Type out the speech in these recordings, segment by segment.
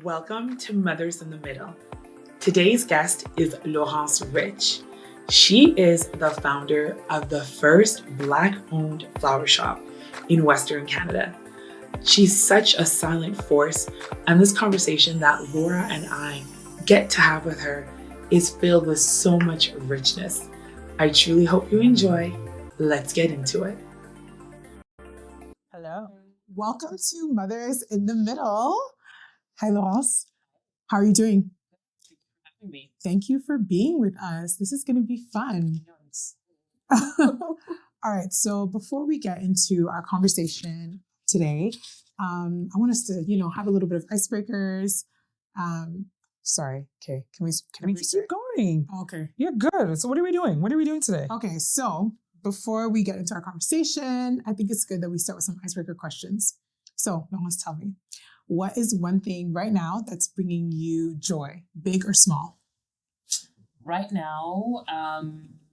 Welcome to Mothers in the Middle. Today's guest is Laurence Rich. She is the founder of the first Black-owned flower shop in Western Canada. She's such a silent force, and this conversation that Laura and I get to have with her is filled with so much richness. I truly hope you enjoy. Let's get into it. Hello. Welcome to Mothers in the Middle. Hi, Laurence. How are you doing? Thank you for having me. Thank you for being with us. This is going to be fun. All right. So before we get into our conversation today, I want us to, have a little bit of icebreakers. Sorry. Okay. Can we Just keep going. Okay. You're good. So what are we doing? What are we doing today? Okay. So before we get into our conversation, I think it's good that we start with some icebreaker questions. So Laurence, tell me, what is one thing right now that's bringing you joy, big or small? Right now,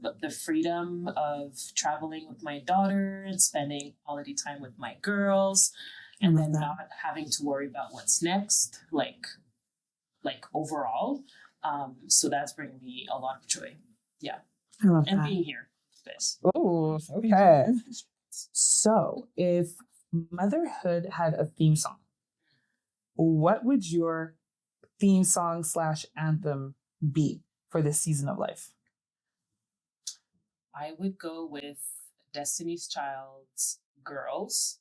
the freedom of traveling with my daughter and spending quality time with my girls, and then not having to worry about what's next, like overall. So that's bringing me a lot of joy. Yeah. I love and that. being here. This. Oh, okay. So if motherhood had a theme song, what would your theme song / anthem be for this season of life? I would go with Destiny's Child's Girls,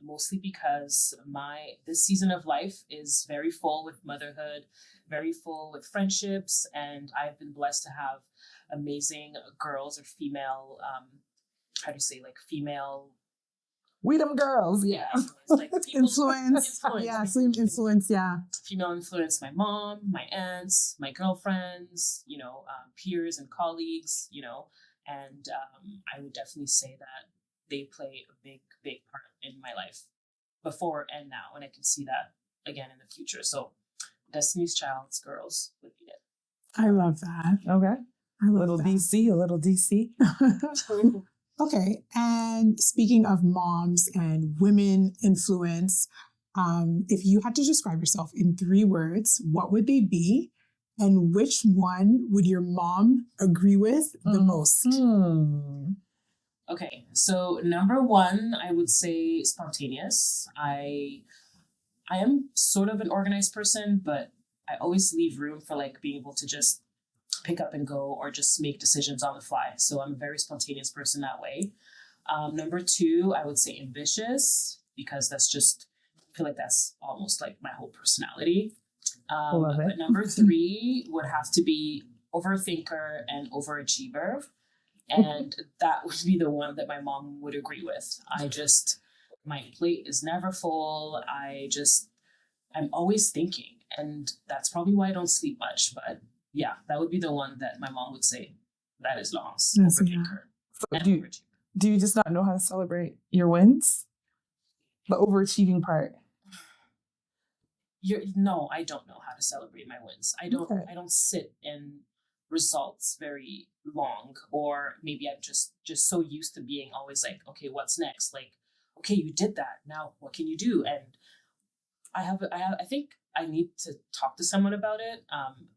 mostly because this season of life is very full with motherhood, very full with friendships, and I've been blessed to have amazing girls or female, female. We them girls, yeah. Like Influence. Yeah, same influence, yeah. Female influence, my mom, my aunts, my girlfriends, peers and colleagues, and I would definitely say that they play a big, big part in my life before and now, and I can see that again in the future. So Destiny's Child's Girls would be it. I love that. Okay. I love A little that. DC, a little DC. Okay. And speaking of moms and women influence, if you had to describe yourself in 3 words, what would they be? And which one would your mom agree with the most? Okay. So number 1, I would say spontaneous. I am sort of an organized person, but I always leave room for being able to just pick up and go or just make decisions on the fly. So I'm a very spontaneous person that way. Number 2, I would say ambitious, because I feel like that's almost like my whole personality. But number 3 would have to be overthinker and overachiever. And that would be the one that my mom would agree with. My plate is never full. I'm always thinking. And that's probably why I don't sleep much. But yeah, that would be the one that my mom would say, that is Laurence, overthinker. So do you just not know how to celebrate your wins? The overachieving part. No, I don't know how to celebrate my wins. I don't sit in results very long, or maybe I'm just so used to being always like, okay, what's next? Like, okay, you did that. Now what can you do? And I think I need to talk to someone about it.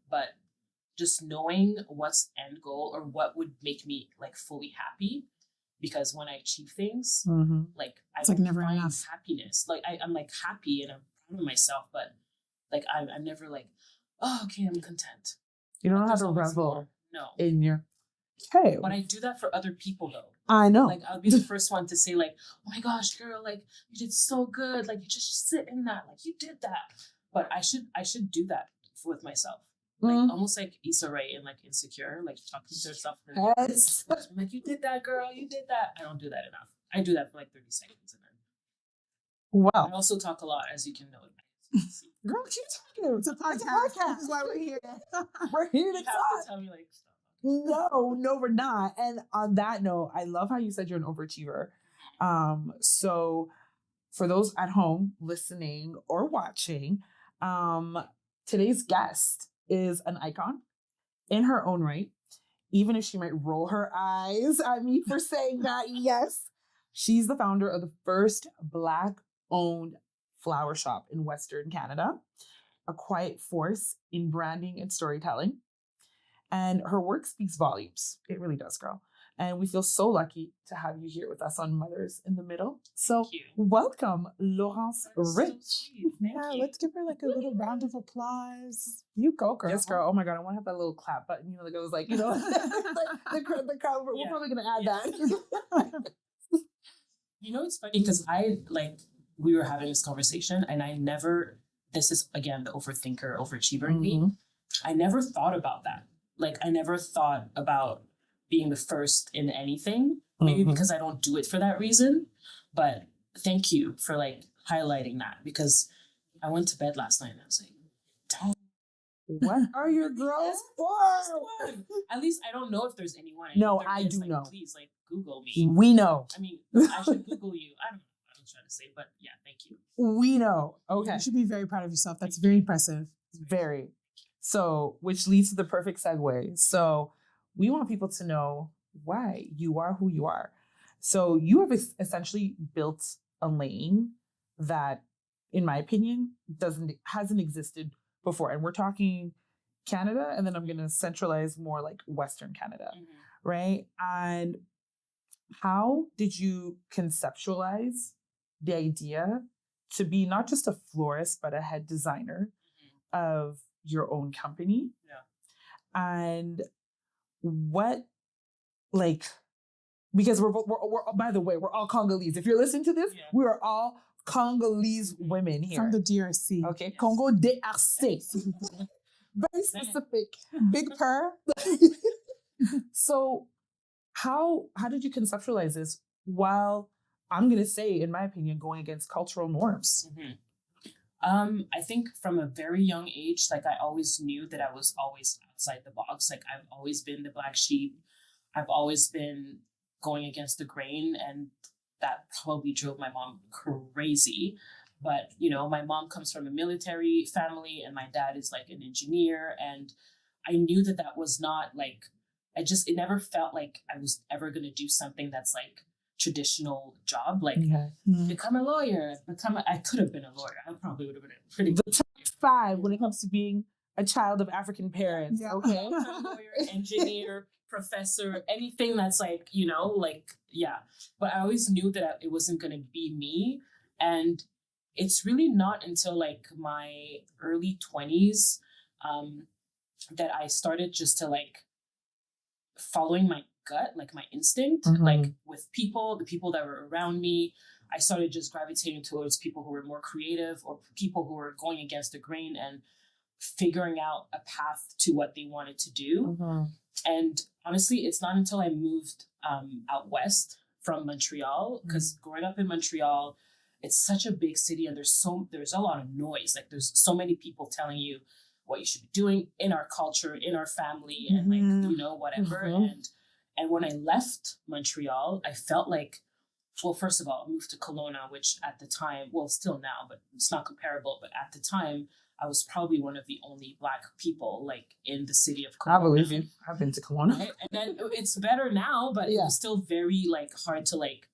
But just knowing what's end goal or what would make me fully happy, because when I achieve things, It's never find enough. happiness. I'm happy and I'm proud of myself, but I'm never oh, okay, I'm content. You don't know how There's to always revel more. No. in your... Okay. But I do that for other people though. I know. I'll be the first one to say oh my gosh, girl, you did so good. You just sit in that. You did that. But I should do that with myself. Almost like Issa Rae in Insecure, talking to herself. Yes. I'm you did that, girl. You did that. I don't do that enough. I do that for 30 seconds and then. Wow. I also talk a lot, as you can know. Girl, keep talking. It's a podcast. That's why we're here. We're here to You have talk. to tell me like stuff. No, we're not. And on that note, I love how you said you're an overachiever. So for those at home listening or watching, today's guest is an icon in her own right. Even if she might roll her eyes at me for saying that, yes, she's the founder of the first Black-owned flower shop in Western Canada, a quiet force in branding and storytelling. And her work speaks volumes. It really does, girl. And we feel so lucky to have you here with us on Mothers in the Middle. So Thank you. welcome, Laurence That's so Rich. sweet. Thank Yeah, you. let's give her like a little round of applause. You go, girl. Yes, girl. Oh my God, I want to have that little clap button. You know, that goes like, the crowd. We're Yeah. probably going to add Yeah. that. You know, it's funny because we were having this conversation and this is again the overthinker, overachiever in me. Mhm. I never thought about that. Like, I never thought about being the first in anything, maybe Mhm. because I don't do it for that reason. But thank you for like highlighting that, because I went to bed last night and I was like, damn. What are your girls for? At least I don't know if there's anyone. No, If there I is, do like, know. Please, like, Google me. We know. I mean, I should Google you. I don't know what I'm trying to say, but yeah, thank you. We know. Okay. You should be very proud of yourself. That's very impressive. Very. So, which leads to the perfect segue. So, we want people to know why you are who you are. So, you have essentially built a lane that, in my opinion, hasn't existed before. And we're talking Canada, and then I'm going to centralize more like Western Canada, right? And how did you conceptualize the idea to be not just a florist, but a head designer of your own company? Yeah. And what, like, because we're by the way, we're all Congolese. If you're listening to this, Yeah. we are all Congolese women here. From the DRC. Okay, Yes. Congo DRC. Very specific. Big purr. So how did you conceptualize this while, I'm gonna say, in my opinion, going against cultural norms? I think from a very young age, like, I always knew that I was always outside the box. Like, I've always been the black sheep. I've always been going against the grain, and that probably drove my mom crazy. But, you know, my mom comes from a military family and my dad is like an engineer. And I knew that that was not like, it never felt like I was ever going to do something that's like traditional job. Like, become a lawyer, I could have been a lawyer. I probably would have been a pretty good 5 when it comes to being a child of African parents. Yeah. Okay. lawyer, engineer, professor, anything that's like, you know, like, yeah. But I always knew that it wasn't going to be me. And it's really not until like my early 20s that I started just to like following my gut, like my instinct, like with the people that were around me. I started just gravitating towards people who were more creative or people who were going against the grain and figuring out a path to what they wanted to do. And honestly, it's not until I moved out west from Montreal, because growing up in Montreal, it's such a big city and there's a lot of noise. Like, there's so many people telling you what you should be doing in our culture, in our family, and like, you know, whatever. And when I left Montreal, I felt like, well, first of all, I moved to Kelowna, which at the time, well, still now, but it's not comparable. But at the time, I was probably one of the only Black people like in the city of Kelowna. I believe you. I've been to Kelowna. Right? And then it's better now, but it was still very like hard to like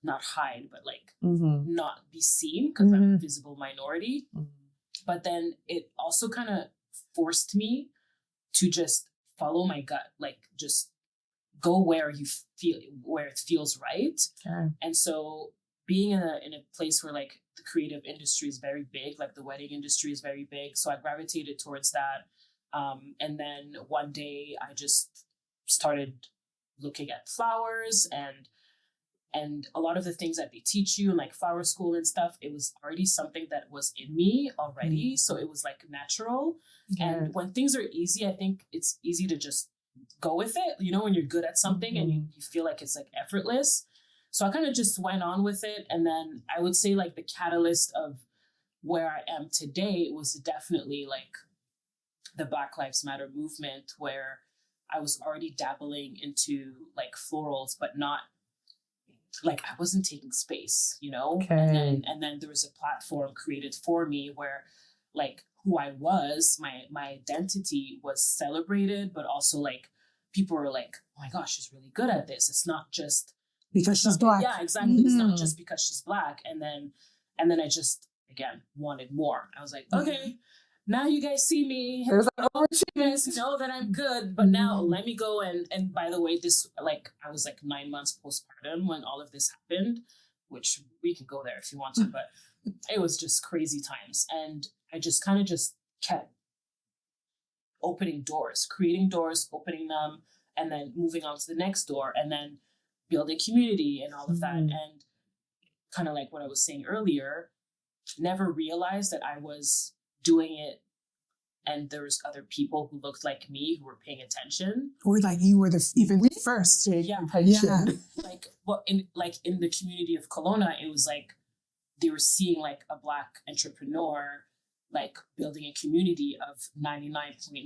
not hide, but like not be seen because I'm a visible minority. But then it also kind of forced me to just follow my gut, like just go where it feels right. Okay. And so being in a place where like the creative industry is very big, like the wedding industry is very big. So I gravitated towards that. And then one day I just started looking at flowers and a lot of the things that they teach you in like flower school and stuff, it was already something that was in me already. So it was like natural. And when things are easy, I think it's easy to just go with it, you know, when you're good at something and you feel like it's like effortless. So I kind of just went on with it. And then I would say like the catalyst of where I am today was definitely like the Black Lives Matter movement, where I was already dabbling into like florals, but not like I wasn't taking space, you know? Okay. And then there was a platform created for me where like who I was, my identity was celebrated, but also like people were like, oh my gosh, she's really good at this. It's not just because she's Black. Yeah, exactly. It's not just because she's Black. And then I just again wanted more. I was like, okay, now you guys see me. There's You guys know that I'm good, but now let me go and by the way, this like I was like 9 months postpartum when all of this happened, which we can go there if you want to, but it was just crazy times. And I just kind of just kept opening doors, creating doors, opening them, and then moving on to the next door, and then building community and all of that. And kind of like what I was saying earlier, never realized that I was doing it and there was other people who looked like me who were paying attention. Or like you were the first. Yeah. Like in the community of Kelowna, it was like they were seeing like a Black entrepreneur like building a community of 99.99%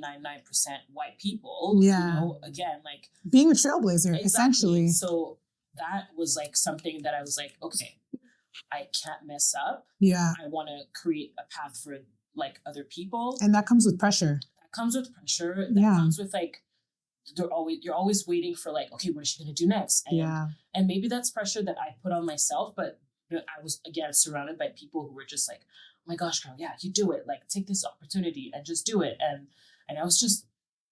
white people. Yeah. You know, again, like being a trailblazer, essentially. So that was like something that I was like, okay, I can't mess up. Yeah. I want to create a path for like other people. And that comes with pressure. That comes with pressure. That comes with like, you're always waiting for like, okay, what is she going to do next? And, and maybe that's pressure that I put on myself, but I was again surrounded by people who were just like, oh my gosh, girl, yeah, you do it. Like take this opportunity and just do it. And I was just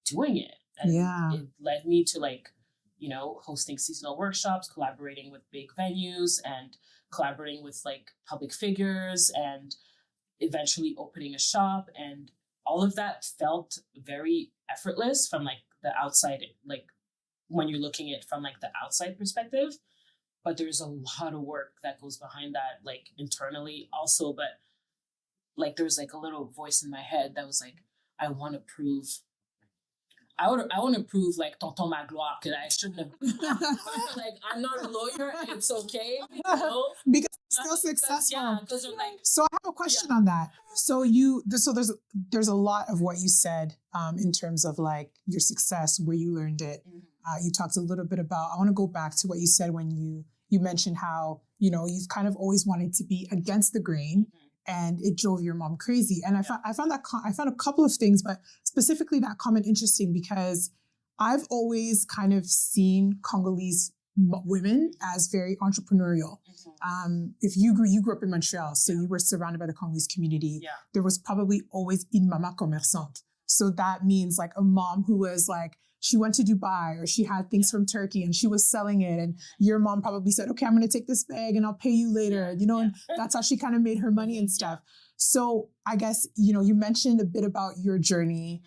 doing it. And it led me to like, you know, hosting seasonal workshops, collaborating with big venues and collaborating with like public figures and eventually opening a shop. And all of that felt very effortless from like the outside, like when you're looking at it from like the outside perspective. But there's a lot of work that goes behind that, like internally also. But like there was like a little voice in my head that was like, I want to prove like Tonton Magloire that I shouldn't have. Like I'm not a lawyer. It's okay, you know? Because I'm still successful. Yeah, because like. So I have a question on that. So there's a lot of what you said in terms of like your success, where you learned it. You talked a little bit about. I want to go back to what you said when you mentioned how you've kind of always wanted to be against the grain. And it drove your mom crazy. And I found a couple of things, but specifically that comment interesting because I've always kind of seen Congolese women as very entrepreneurial. If you grew up in Montreal, so you were surrounded by the Congolese community. There was probably always une maman commerçante. So that means like a mom who was like, she went to Dubai or she had things from Turkey and she was selling it. And your mom probably said, okay, I'm going to take this bag and I'll pay you later, and that's how she kind of made her money and stuff. So I guess, you mentioned a bit about your journey.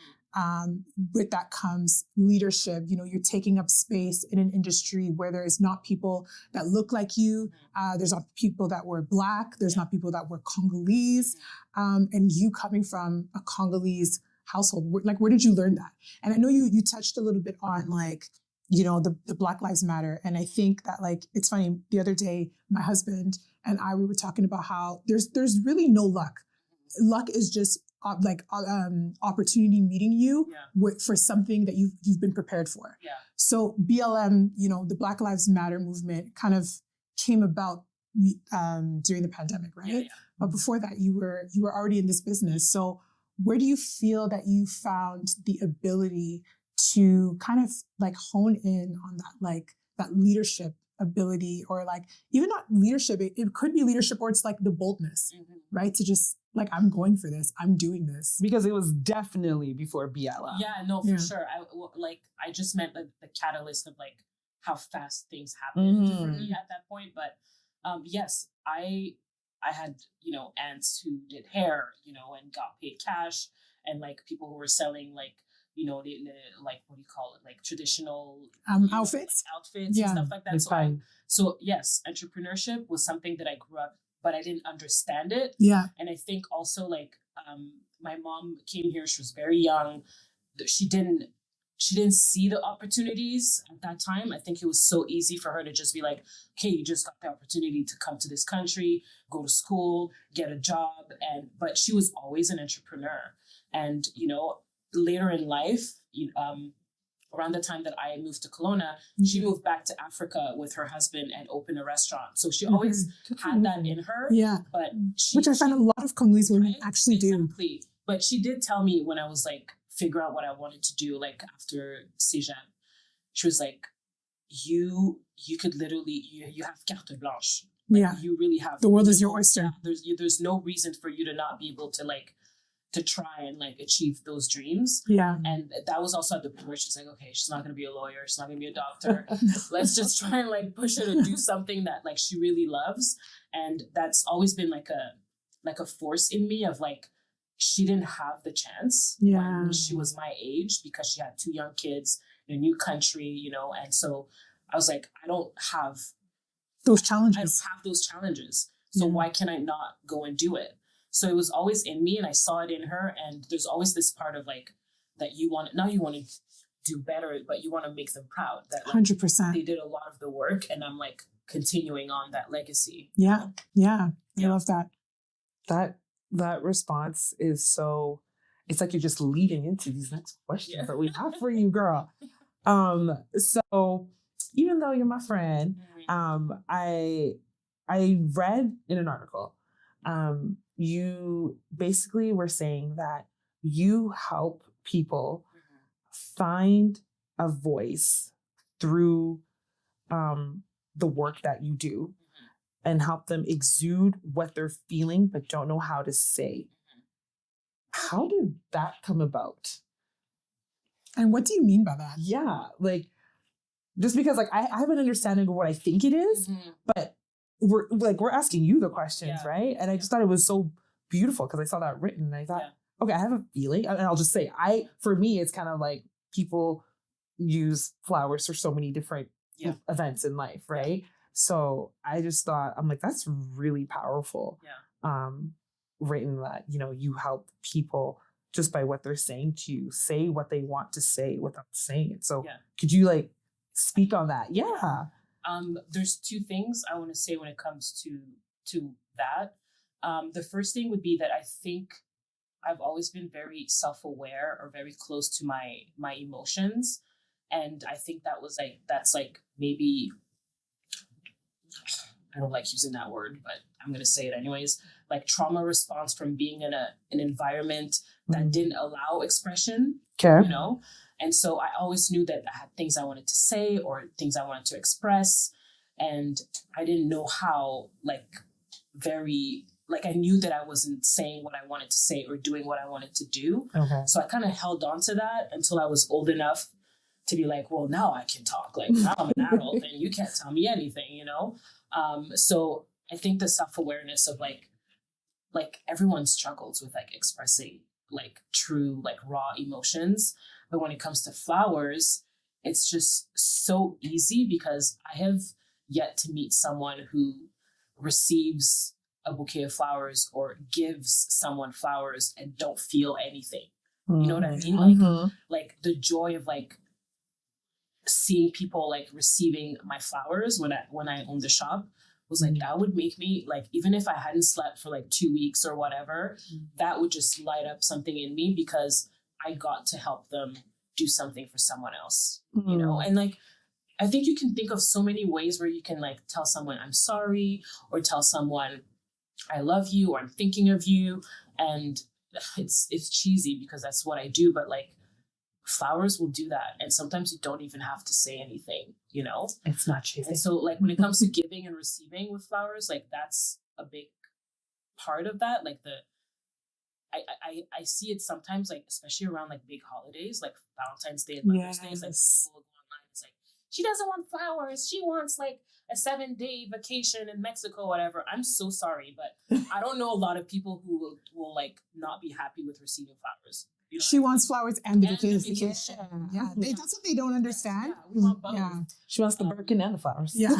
With that comes leadership. You're taking up space in an industry where there is not people that look like you. There's not people that were Black. There's not people that were Congolese. And you coming from a Congolese household, like where did you learn that? And I know you touched a little bit on like, the Black Lives Matter. And I think that like, it's funny, the other day, my husband and we were talking about how there's really no luck. Luck is just opportunity meeting you for something that you've been prepared for. So BLM, the Black Lives Matter movement kind of came about during the pandemic, right? But before that, you were already in this business. So where do you feel that you found the ability to kind of like hone in on that, like that leadership ability, or like even not leadership, it could be leadership, or it's like the boldness, right? To just like, I'm going for this, I'm doing this. Because it was definitely before BLM. Yeah, no, for sure. I just meant the catalyst of like how fast things happened for me at that point. But yes, I had, aunts who did hair, and got paid cash, and like people who were selling like, the like, what do you call it? Like traditional outfits, and stuff like that. So yes, entrepreneurship was something that I grew up, but I didn't understand it. And I think also like, my mom came here, she was very young. She didn't she didn't see the opportunities at that time. I think it was so easy for her to just be like, okay, you just got the opportunity to come to this country, go to school, get a job. But she was always an entrepreneur. And, you know, later in life, around the time that I moved to Kelowna, she moved back to Africa with her husband and opened a restaurant. So she always had that in her. Yeah. But which I find a lot of Congolese women actually do. But she did tell me when I was like, figure out what I wanted to do, like after Cégep, she was like, you could literally, you have carte blanche. Like, you really have. The world is your oyster. There's no reason for you to not be able to like, to try and like achieve those dreams. Yeah. And that was also at the point where she's like, okay, she's not going to be a lawyer. She's not going to be a doctor. Let's just try and like push her to do something that like she really loves. And that's always been like a force in me of like, she didn't have the chance when she was my age because she had 2 young kids in a new country, you know? And so I was like, I don't have those challenges. So why can I not go and do it? So it was always in me and I saw it in her. And there's always this part of like, that you want to do better, but you want to make them proud that like, 100%. They did a lot of the work and I'm like continuing on that legacy. Yeah. I love that. That response is so, it's like you're just leading into these next questions that we have for you, girl. So even though you're my friend, I read in an article, you basically were saying that you help people find a voice through the work that you do and help them exude what they're feeling but don't know how to say. How did that come about? And what do you mean by that? Yeah, like, just because like I have an understanding of what I think it is, but we're asking you the questions, right? And I just thought it was so beautiful because I saw that written and I thought, okay, I have a feeling, and I'll just say, for me, it's kind of like people use flowers for so many different events in life, right? So I just thought, I'm like, that's really powerful. Written that, you know, you help people just by what they're saying to you, say what they want to say without saying it. So could you like speak on that? Yeah. There's 2 things I want to say when it comes to that. The first thing would be that I think I've always been very self-aware or very close to my emotions. And I think that's maybe, I don't like using that word, but I'm going to say it anyways, like trauma response from being in an environment that didn't allow expression, you know? And so I always knew that I had things I wanted to say or things I wanted to express. And I didn't know how, I knew that I wasn't saying what I wanted to say or doing what I wanted to do. Okay. So I kind of held on to that until I was old enough to be like, well, now I can talk. Like, now I'm an adult and you can't tell me anything, you know? So I think the self-awareness of like everyone struggles with like expressing like true, like raw emotions. But when it comes to flowers, it's just so easy because I have yet to meet someone who receives a bouquet of flowers or gives someone flowers and don't feel anything. You know what I mean? Like the joy of like seeing people like receiving my flowers when I owned the shop was like, that would make me like, even if I hadn't slept for like 2 weeks or whatever, that would just light up something in me because I got to help them do something for someone else, you know? And like, I think you can think of so many ways where you can like tell someone I'm sorry or tell someone I love you or I'm thinking of you. And it's cheesy because that's what I do, but like flowers will do that. And sometimes you don't even have to say anything, you know? It's not cheesy. And so like when it comes to giving and receiving with flowers, like that's a big part of that. Like I see it sometimes, like, especially around like big holidays, like Valentine's Day and Mother's Day, like people will go online. It's like, she doesn't want flowers. She wants like a 7-day vacation in Mexico, whatever. I'm so sorry, but I don't know a lot of people who will like not be happy with receiving flowers. You know she wants flowers and the vacation. Yeah. That's what they don't understand. Yeah, we want both. Yeah. She wants the Birkin and the flowers. Yeah.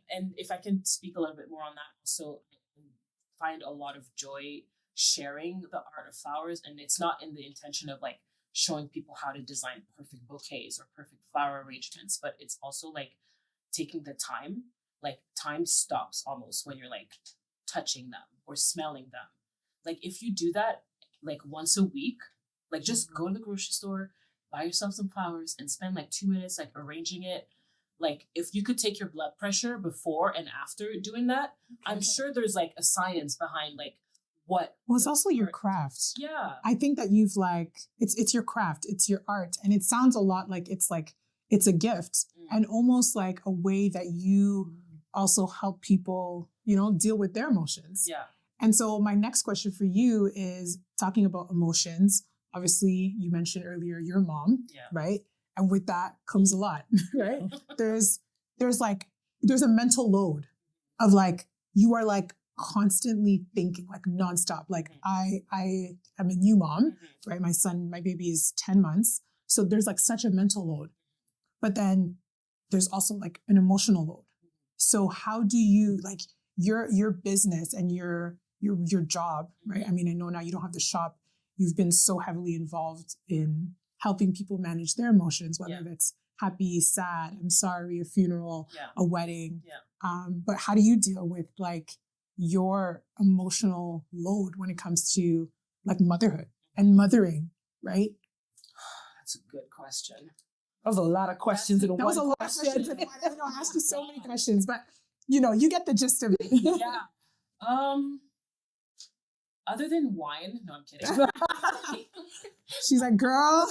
And if I can speak a little bit more on that, so I find a lot of joy sharing the art of flowers, and it's not in the intention of like showing people how to design perfect bouquets or perfect flower arrangements, but it's also like taking the time. Like time stops almost when you're like touching them or smelling them. Like if you do that like once a week, like just go to the grocery store, buy yourself some flowers and spend like 2 minutes like arranging it. Like if you could take your blood pressure before and after doing that, I'm sure there's like a science behind like what. Well, it's also your craft. Yeah. I think that you've like, it's your craft, it's your art. And it sounds a lot like it's a gift and almost like a way that you also help people, deal with their emotions. Yeah. And so my next question for you is talking about emotions. Obviously, you mentioned earlier your mom, right? And with that comes a lot, right? There's a mental load of like, you are like constantly thinking like nonstop. Like I am a new mom, right? My baby is 10 months. So there's like such a mental load, but then there's also like an emotional load. So how do you like your business and your job, right? I mean, I know now you don't have the shop. You've been so heavily involved in helping people manage their emotions, whether that's happy, sad, I'm sorry, a funeral, a wedding. But how do you deal with like your emotional load when it comes to like motherhood and mothering, right? That's a good question. That was a lot of questions in one question. That was a lot of questions. I asked you so many questions, but you get the gist of it. Yeah. Other than wine, no, I'm kidding. She's like, girl.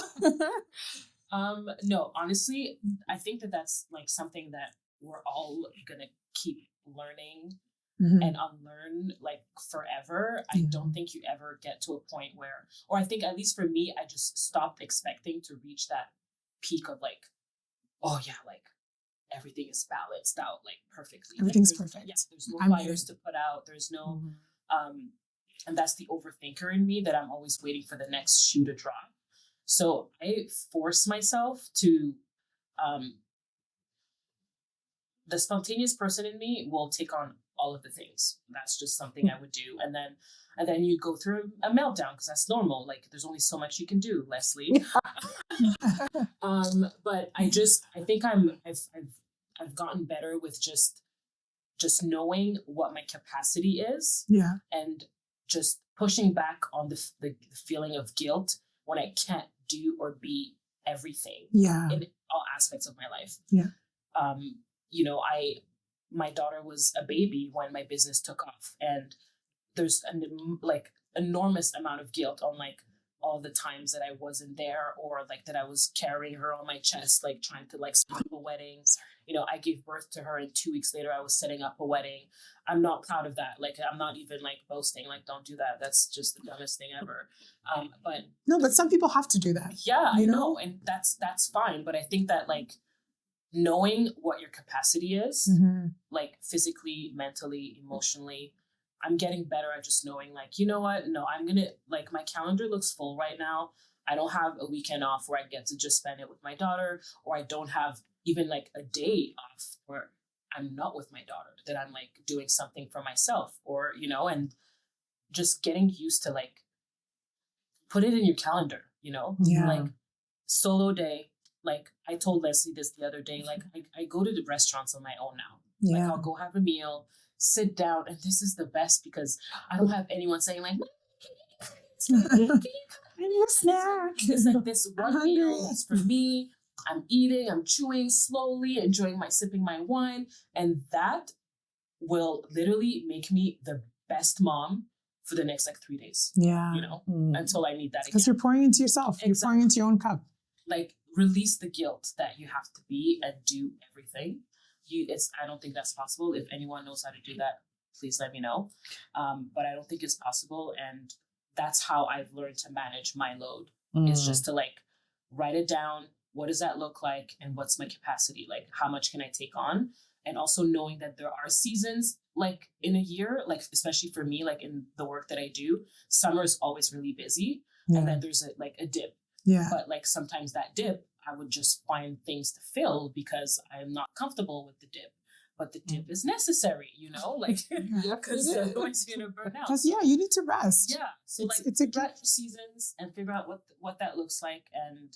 No, honestly, I think that that's like something that we're all gonna keep learning and unlearn like forever. I don't think you ever get to a point where, or I think at least for me, I just stopped expecting to reach that peak of like, oh yeah, like everything is balanced out like perfectly. Everything's like, perfect. Yeah, there's no fires to put out. There's no, and that's the overthinker in me that I'm always waiting for the next shoe to drop. So I force myself to, the spontaneous person in me will take on all of the things. That's just something I would do. And then you go through a meltdown because that's normal. Like there's only so much you can do, Leslie. But I think I've gotten better with just knowing what my capacity is. Yeah. And just pushing back on the feeling of guilt when I can't do or be everything in all aspects of my life. Yeah. My daughter was a baby when my business took off, and there's an enormous amount of guilt on like all the times that I wasn't there, or like that I was carrying her on my chest, like trying to like set up a wedding. I gave birth to her and 2 weeks later I was setting up a wedding. I'm not proud of that. Like I'm not even like boasting, like don't do that. That's just the dumbest thing ever. But some people have to do that. Yeah, I know. And that's fine. But I think that like knowing what your capacity is, like physically, mentally, emotionally, I'm getting better at just knowing like, you know what? No, I'm going to like my calendar looks full right now. I don't have a weekend off where I get to just spend it with my daughter, or I don't have even like a day off where I'm not with my daughter, that I'm like doing something for myself, or, and just getting used to like, put it in your calendar, like solo day. Like I told Leslie this the other day, like I go to the restaurants on my own now. Yeah. Like I'll go have a meal, sit down, and this is the best because I don't have anyone saying like, I need a snack. It's like this one meal is for me. I'm eating, I'm chewing slowly, sipping my wine. And that will literally make me the best mom for the next like 3 days. Yeah. Until I need that again. Because you're pouring into yourself. Exactly. You're pouring into your own cup. Like release the guilt that you have to be and do everything. I don't think that's possible. If anyone knows how to do that, please let me know. But I don't think it's possible. And that's how I've learned to manage my load, is just to like write it down. What does that look like? And what's my capacity? Like, how much can I take on? And also knowing that there are seasons like in a year, like, especially for me, like in the work that I do, summer is always really busy. Yeah. And then there's a dip. Yeah. But like sometimes that dip, I would just find things to fill because I'm not comfortable with the dip. but the dip is necessary, like because Yeah. otherwise you're gonna burn out. Because you need to rest. Yeah, so It's a figure out your seasons and figure out what that looks like, and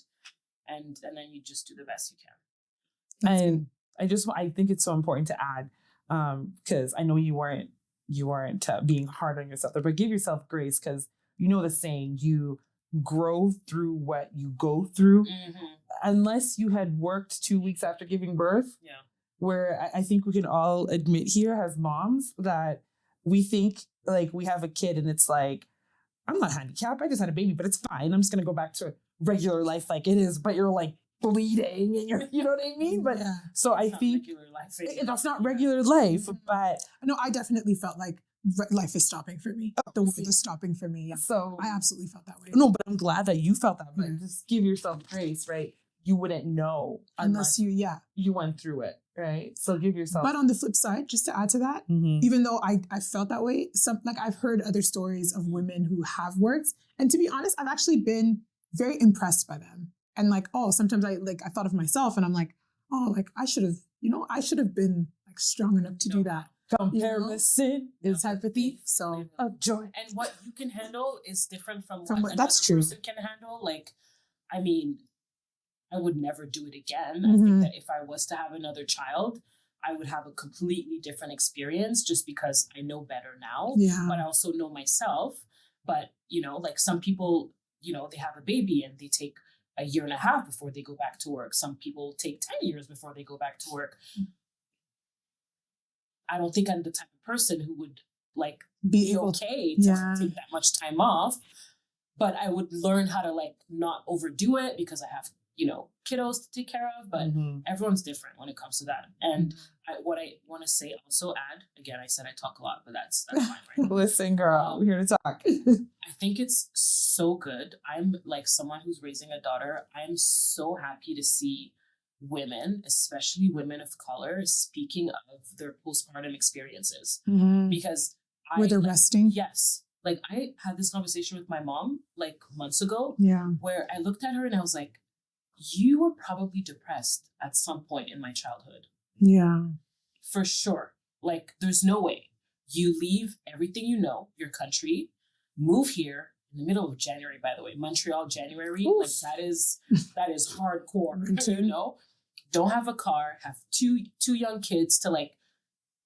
then you just do the best you can. And I think it's so important to add, because I know you weren't being hard on yourself, but give yourself grace, because the saying, you grow through what you go through. Mm-hmm. Unless you had worked 2 weeks after giving birth. Yeah. Where I think we can all admit here as moms that we think like we have a kid and it's like, I'm not handicapped, I just had a baby, but it's fine. I'm just gonna go back to regular life like it is, but you're like bleeding and you know what I mean? But so I think that's not regular life, but no, I definitely felt like life is stopping for me. The world is stopping for me. Yeah. So I absolutely felt that way. No, but I'm glad that you felt that. But just give yourself grace, right? You wouldn't know unless you went through it, right? So give yourself. But on the flip side, just to add to that, even though I felt that way, I've heard other stories of women who have worked, and to be honest, I've actually been very impressed by them. And like, sometimes I thought of myself, and I'm like, I should have been like strong enough to do that. Comparison is empathy, so of joy. And what you can handle is different from what another that's true. person can handle. Like, I mean, I would never do it again. I think that if I was to have another child, I would have a completely different experience just because I know better now. Yeah. But I also know myself. But, like some people, they have a baby and they take a year and a half before they go back to work. Some people take 10 years before they go back to work. I don't think I'm the type of person who would like be okay to take that much time off. But I would learn how to like not overdo it because I have kiddos to take care of, but everyone's different when it comes to that. And what I want to say, also add, again, I said I talk a lot, but that's fine right now. Listen, girl, we're here to talk. I think it's so good. I'm like someone who's raising a daughter. I'm so happy to see women, especially women of color, speaking of their postpartum experiences because where they're resting. Yes. Like I had this conversation with my mom like months ago where I looked at her and I was like, you were probably depressed at some point in my childhood. Yeah. For sure. Like, there's no way. You leave everything your country, move here in the middle of January, by the way, Montreal, January. Oof. Like, that is hardcore, Don't have a car, have two young kids to, like,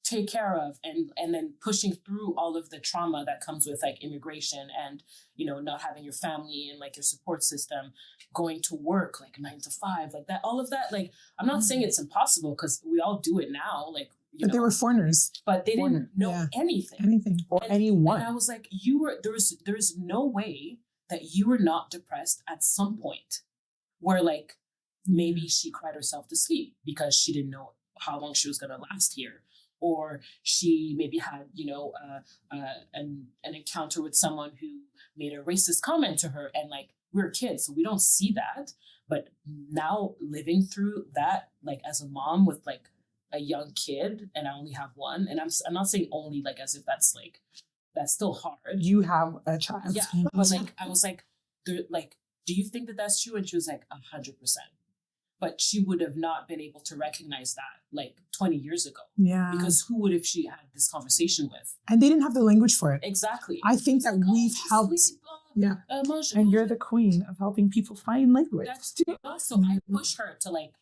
take care of and then pushing through all of the trauma that comes with like immigration and not having your family and like your support system, going to work like 9 to 5, like that, all of that. Like, I'm not saying it's impossible because we all do it now, like but they were foreigners, but they didn't know anything or anyone. And I was like, there's no way that you were not depressed at some point where like maybe she cried herself to sleep because she didn't know how long she was going to last here. Or she maybe had, an encounter with someone who made a racist comment to her, and like we're kids, so we don't see that. But now living through that, like as a mom with like a young kid, and I only have one, and I'm not saying only like as if that's still hard. You have a child, yeah. But like I was like, do you think that that's true? And she was like 100%. But she would have not been able to recognize that like 20 years ago. Yeah. Because who would have she had this conversation with? And they didn't have the language for it. Exactly. I think that we've helped. And you're the queen of helping people find language. So I push her to like,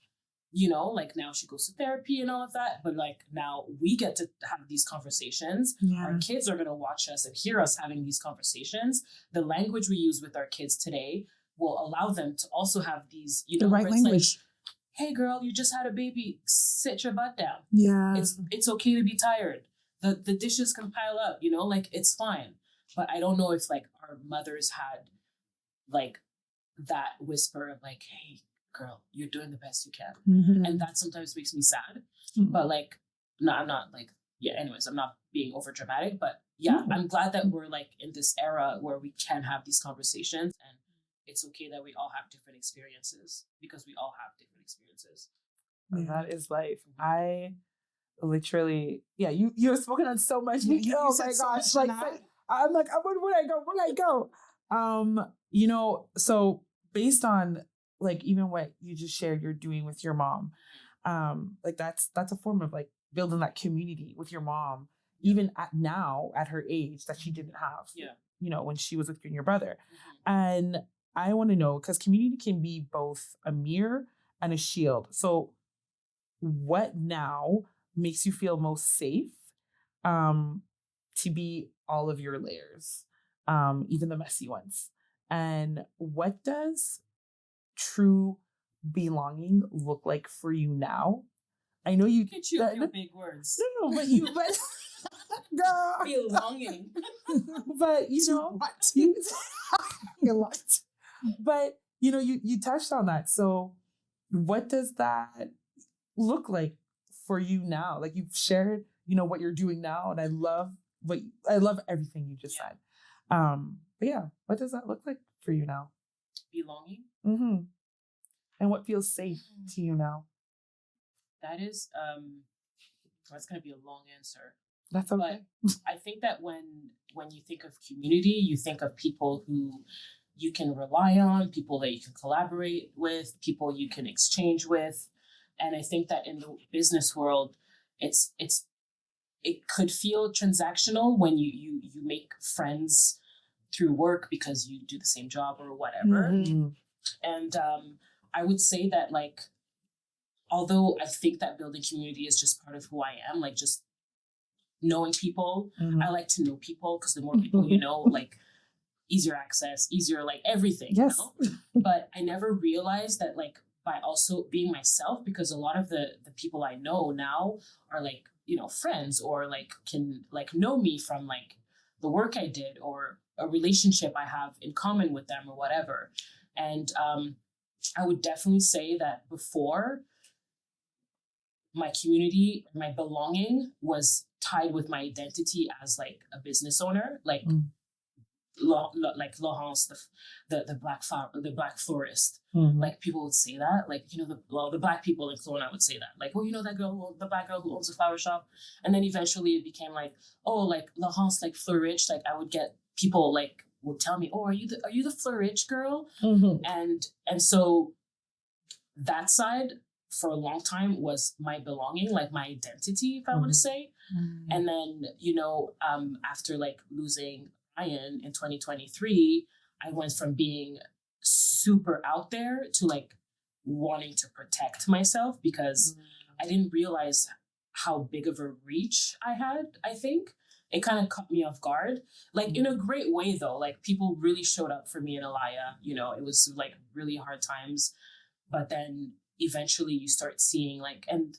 like now she goes to therapy and all of that. But like now we get to have these conversations. Yeah. Our kids are going to watch us and hear us having these conversations. The language we use with our kids today will allow them to also have these, the right language. Like, hey girl, you just had a baby, sit your butt down. Yeah. It's okay to be tired. The dishes can pile up, like it's fine. But I don't know if like our mothers had like that whisper of like, hey girl, you're doing the best you can. And that sometimes makes me sad. But like, no, I'm not like, anyways, I'm not being over dramatic, but I'm glad that we're like in this era where we can have these conversations, and it's okay that we all have different experiences because we all have different experiences. That is life. I literally, you have spoken on so much. Oh my gosh. Like, I'm like, where'd I go? So based on like, even what you just shared, you're doing with your mom, like that's a form of like building that community with your mom, even at her age that she didn't have, when she was with you and your brother. And I want to know, because community can be both a mirror and a shield. So what now makes you feel most safe to be all of your layers, even the messy ones? And what does true belonging look like for you now? I know you look at you with your big words. No, but girl, belonging. But but you touched on that. So what does that look like for you now? Like, you've shared, what you're doing now, and I love everything you just said. But yeah, what does that look like for you now? Belonging. Mm-hmm. And what feels safe to you now? That is, that's going to be a long answer. That's okay. But I think that when you think of community, you think of people who you can rely on, people that you can collaborate with, people you can exchange with. And I think that in the business world, it could feel transactional when you make friends through work because you do the same job or whatever. Mm-hmm. And I would say that, like, although I think that building community is just part of who I am, like, just knowing people, I like to know people, because the more people you know, like, easier access, easier, like, everything. Yes. But I never realized that, like, by also being myself, because a lot of the people I know now are, like, friends, or like can, like, know me from, like, the work I did or a relationship I have in common with them or whatever. And I would definitely say that before, my community, my belonging was tied with my identity as, like, a business owner, like like Laurence, the black florist. Like, people would say that, like, the black people in Kelowna would say that, like, oh, that girl, the black girl who owns a flower shop. And then eventually it became like, oh, like, Laurence, like, Fleur Rich. Like, I would get people, like, would tell me, oh, are you the Fleur Rich girl? And so that side for a long time was my belonging, like, my identity, if I want to say. And then, after, like, losing Ryan in 2023, I went from being super out there to, like, wanting to protect myself, because I didn't realize how big of a reach I had. I think it kind of caught me off guard, like, in a great way, though. Like, people really showed up for me in Alaya. It was, like, really hard times, but then eventually you start seeing, like, and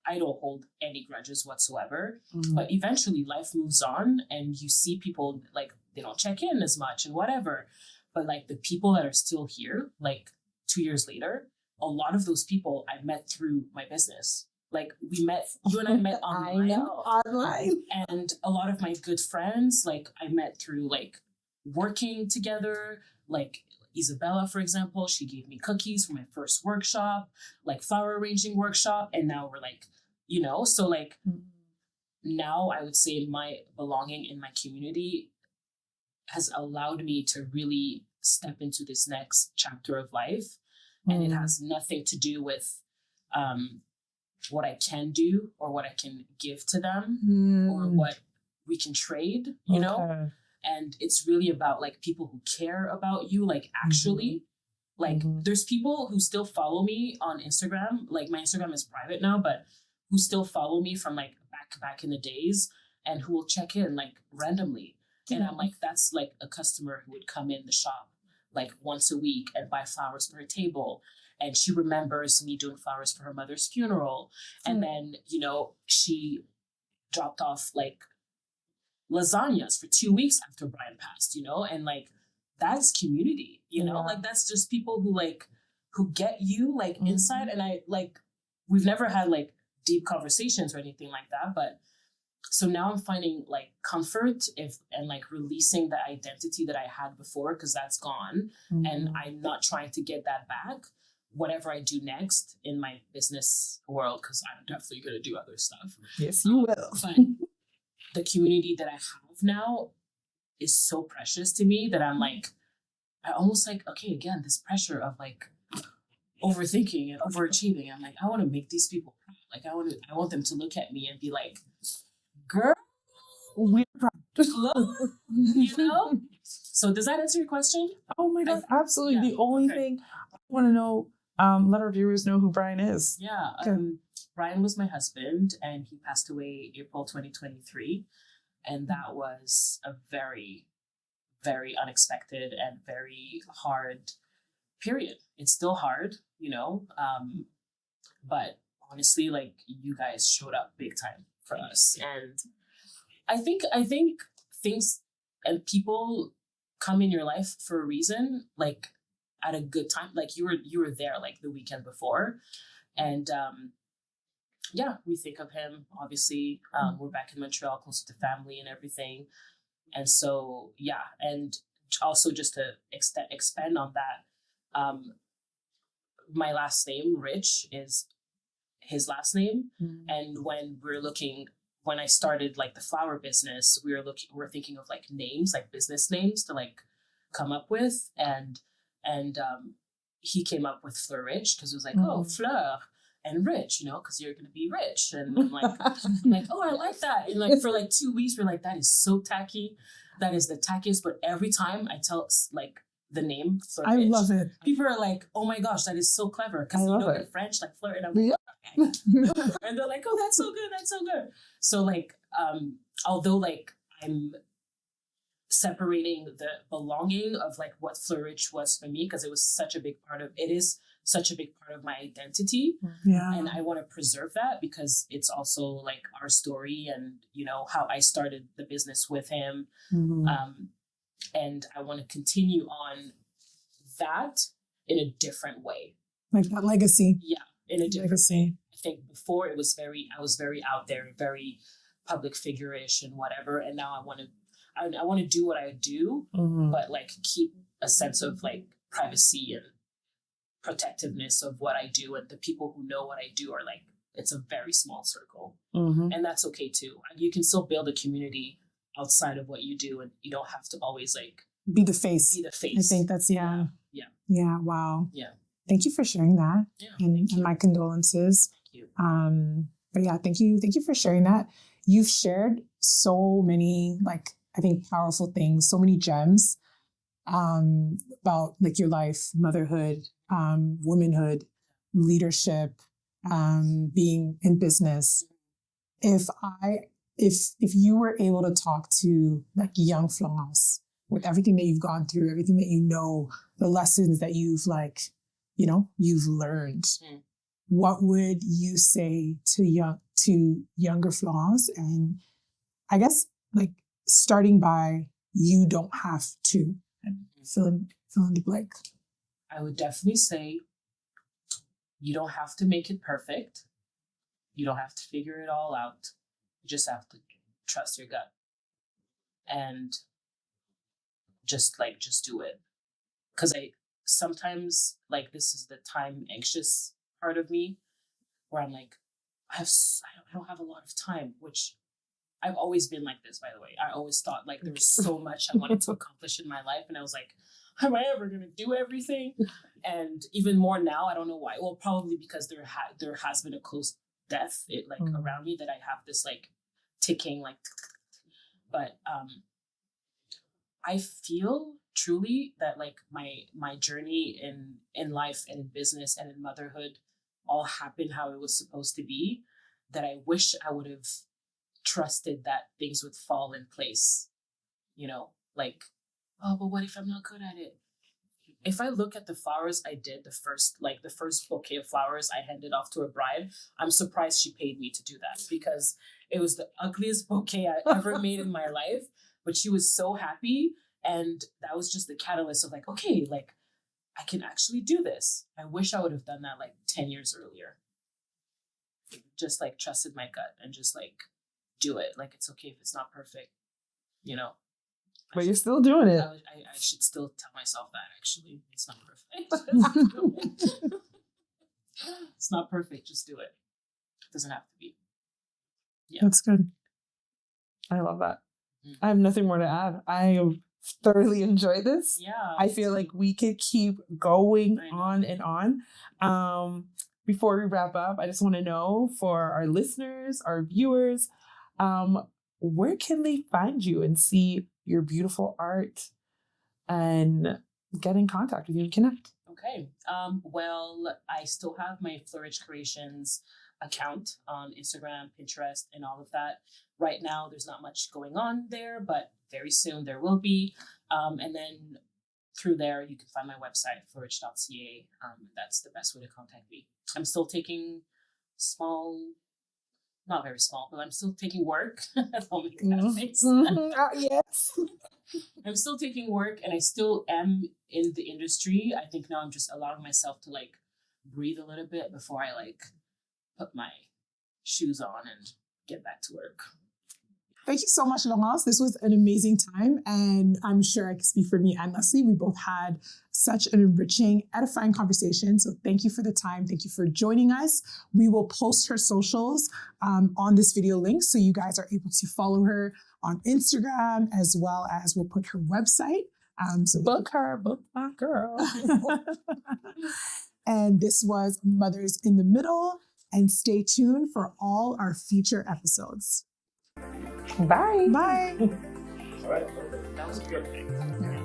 I don't hold any grudges whatsoever, but eventually life moves on, and you see people, like, they don't check in as much and whatever. But, like, the people that are still here, like, 2 years later, a lot of those people I met through my business. Like, you and I met online. I know, online. And a lot of my good friends, like, I met through, like, working together. Like, Isabella, for example, she gave me cookies for my first workshop, like, flower arranging workshop. And now we're, like, so, like, now I would say my belonging in my community has allowed me to really step into this next chapter of life. And it has nothing to do with what I can do or what I can give to them or what we can trade, you know? And it's really about, like, people who care about you, like, actually. Like, there's people who still follow me on Instagram. Like, my Instagram is private now, but who still follow me from, like, back in the days, and who will check in, like, randomly. And I'm like, that's, like, a customer who would come in the shop, like, once a week and buy flowers for her table. And she remembers me doing flowers for her mother's funeral. And then, she dropped off, like, lasagnas for 2 weeks after Brian passed, and, like, that's community, like, that's just people who, like, who get you, like, inside. And I, like, we've never had, like, deep conversations or anything like that, but so now I'm finding, like, comfort and like, releasing the identity that I had before, because that's gone, and I'm not trying to get that back. Whatever I do next in my business world, because I'm definitely going to do other stuff. Yes, you will. But the community that I have now is so precious to me that I'm like, I almost, like, okay, again, this pressure of, like, overthinking and overachieving. I'm like, I want to make these people proud. Like I want them to look at me and be like, girl, We're look, you know? So does that answer your question? Oh my God, absolutely. Yeah, The only okay. thing I want to know, let our viewers know who Brian is. Yeah. Okay. Brian was my husband, and he passed away April 2023. And that was a very, very unexpected and very hard period. It's still hard, you know, but honestly, like, you guys showed up big time for us. And I think things and people come in your life for a reason, like at a good time. Like you were there like the weekend before. And yeah, we think of him, obviously. We're back in Montreal, closer to family and everything. And so, yeah. And also just to expand on that, my last name, Rich, is his last name. Mm. And when I started like the flower business, we're thinking of like names, like business names to like come up with. And he came up with Fleur Rich because it was like, oh, Fleur and Rich, you know, because you're going to be rich. And I'm like, oh, I like that. And like for like 2 weeks, we're like, that is so tacky. That is the tackiest. But every time I tell like the name Fleur I Rich, love it. people are like, oh my gosh, that is so clever. Because you know in French, like Fleur. And I'm like, okay. And they're like, oh, that's so good. That's so good. So like, although like I'm separating the belonging of like what Fleur Rich was for me, because it is such a big part of my identity. Yeah. And I want to preserve that because it's also like our story and, you know, how I started the business with him. Mm-hmm. And I want to continue on that in a different way. Like that legacy. Yeah, in a different Legacy. way. I think before I was very out there, very public figure-ish and whatever. And now I want to do what I do, but like keep a sense of like privacy and protectiveness of what I do. And the people who know what I do are like, it's a very small circle. And that's okay too. You can still build a community outside of what you do, and you don't have to always like Be the face. I think that's, yeah. Wow. Yeah. Thank you for sharing that. Yeah. And my condolences. Thank you. But yeah, thank you for sharing that. You've shared so many, like, I think powerful things, so many gems, about like your life, motherhood, womanhood, leadership, being in business. If you were able to talk to like young Florence with everything that you've gone through, everything that you know, the lessons that you've like, you know, you've learned, what would you say to younger Florence? And I guess like starting by, you don't have to, and fill in the blank. I would definitely say you don't have to make it perfect. You don't have to figure it all out. You just have to trust your gut and just do it. Because I sometimes, like, this is the time anxious part of me where I'm like, I don't have a lot of time, which I've always been like this, by the way. I always thought like there was so much I wanted to accomplish in my life. And I was like, am I ever going to do everything? And even more now, I don't know why. Well, probably because there has been a close death around me that I have this like ticking like, but I feel truly that like my journey in life and in business and in motherhood all happened how it was supposed to be, that I wish I would have trusted that things would fall in place, you know, like, oh, but what if I'm not good at it? If I look at the flowers I did, the first bouquet of flowers I handed off to a bride, I'm surprised she paid me to do that, because it was the ugliest bouquet I ever made in my life, but she was so happy. And that was just the catalyst of like, okay, like I can actually do this. I wish I would have done that like 10 years earlier. Just like trusted my gut and just like do it. Like, it's okay if it's not perfect, you know. But you're still doing it. I should still tell myself that, actually. It's not perfect. It's not perfect. Just do it. It doesn't have to be. Yeah. That's good. I love that. I have nothing more to add. I thoroughly enjoyed this. Yeah. I feel like we could keep going on and on. before we wrap up, I just want to know for our listeners, our viewers, where can they find you and see your beautiful art and get in contact with you and connect? Okay. Well, I still have my Flourish Creations account on Instagram, Pinterest, and all of that. Right now, there's not much going on there, but very soon there will be. And then through there, you can find my website, flourish.ca. That's the best way to contact me. I'm still taking not very small, but I'm still taking work. I'll make that face. Yes. I'm still taking work, and I still am in the industry. I think now I'm just allowing myself to like breathe a little bit before I like put my shoes on and get back to work. Thank you so much, Laurence. This was an amazing time, and I'm sure I can speak for me and Leslie. We both had such an enriching, edifying conversation. So thank you for the time. Thank you for joining us. We will post her socials on this video link, so you guys are able to follow her on Instagram, as well as we'll put her website. So Book my girl. And this was Mothers in the Middle, and stay tuned for all our future episodes. Bye. Bye. All right. That was a good thing.